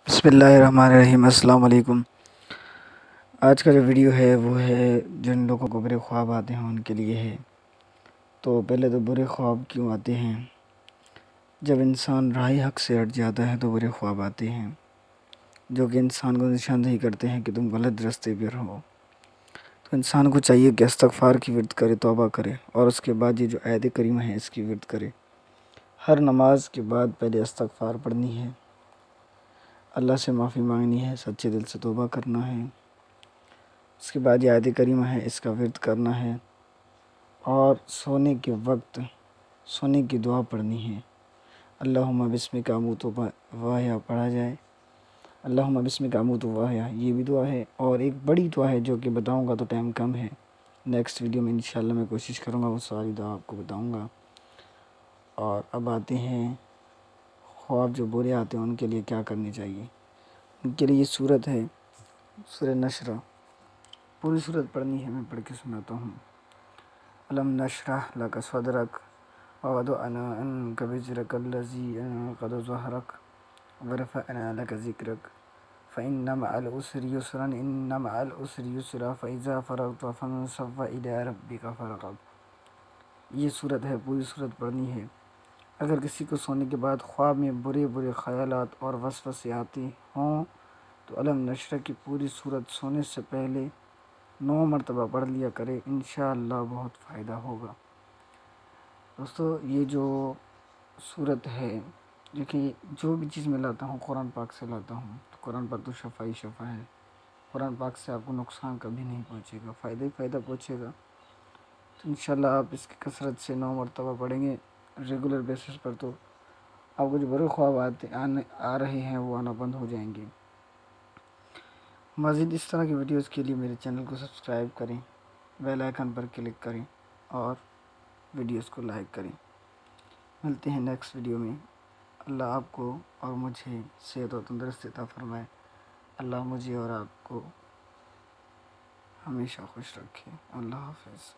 بسم اللہ الرحمن الرحیم۔ السلام علیکم۔ آج کا جو ویڈیو ہے وہ ہے جن لوگوں کو برے خواب آتے ہیں ان کے لیے ہے۔ تو پہلے تو برے خواب کیوں آتے ہیں؟ جب انسان راہ حق سے ہٹ جاتا ہے تو برے خواب آتے ہیں، جو کہ انسان کو نشاندہی کرتے ہیں کہ تم غلط راستے پر ہو۔ تو انسان کو چاہیے کہ استغفار کی ورد کرے، توبہ کرے، اور اس کے بعد یہ جو آیت کریمہ ہے اس کی ورد کرے۔ ہر نماز کے بعد پہلے استغفار پڑھنی ہے، اللہ سے معافی مانگنی ہے، سچے دل سے توبہ کرنا ہے۔ اس کے بعد یہ آیت کریمہ ہے اس کا ورد کرنا ہے، اور سونے کے وقت سونے کی دعا پڑھنی ہے۔ اللہم بسمک اموت و احیا پڑھا جائے۔ اللہم بسمک اموت و احیا، یہ بھی دعا ہے، اور ایک بڑی دعا ہے جو کہ بتاؤں گا تو ٹائم کم ہے، نیکسٹ ویڈیو میں انشاءاللہ میں کوشش کروں گا وہ ساری دعا آپ کو بتاؤں گا۔ اور اب آتے ہیں خواب جو برے آتے ہیں ان کے لیے کیا کرنی چاہیے۔ ان کے لیے یہ صورت ہے سورہ نشر، پوری صورت پڑھنی ہے، میں پڑھ کے سناتا ہوں۔ الم نشرح لک صدرک ووضعنا عنک وزرک الذی انقض ظہرک ورفعنا لک ذکرک فإن مع العسر یسرا إن مع العسر یسرا فإذا فرغت فانصب وإلی ربک فارغب۔ یہ صورت ہے، پوری صورت پڑھنی ہے۔ اگر کسی کو سونے کے بعد خواب میں برے برے خیالات اور وسوسے آتے ہوں تو الم نشرح کی پوری صورت سونے سے پہلے 9 مرتبہ پڑھ لیا کرے، انشاءاللہ بہت فائدہ ہوگا۔ دوستو یہ جو صورت ہے، دیکھیں جو بھی چیز میں لاتا ہوں قرآن پاک سے لاتا ہوں، تو قرآن پاک تو شفا ہی شفا ہے۔ قرآن پاک سے آپ کو نقصان کبھی نہیں پہنچے گا، فائدہ ہی فائدہ پہنچے گا۔ تو انشاءاللہ آپ اس کی کثرت سے 9 مرتبہ پڑھیں گے ریگولر بیسس پر، تو آپ کو جو برے خواب آ رہے ہیں وہ آنا بند ہو جائیں گے۔ مزید اس طرح کی ویڈیوز کے لیے میرے چینل کو سبسکرائب کریں، بیل آئیکن پر کلک کریں، اور ویڈیوز کو لائک کریں۔ ملتے ہیں نیکسٹ ویڈیو میں۔ اللہ آپ کو اور مجھے صحت و تندرستی عطا فرمائے۔ اللہ مجھے اور آپ کو ہمیشہ خوش رکھے۔ اللہ حافظ۔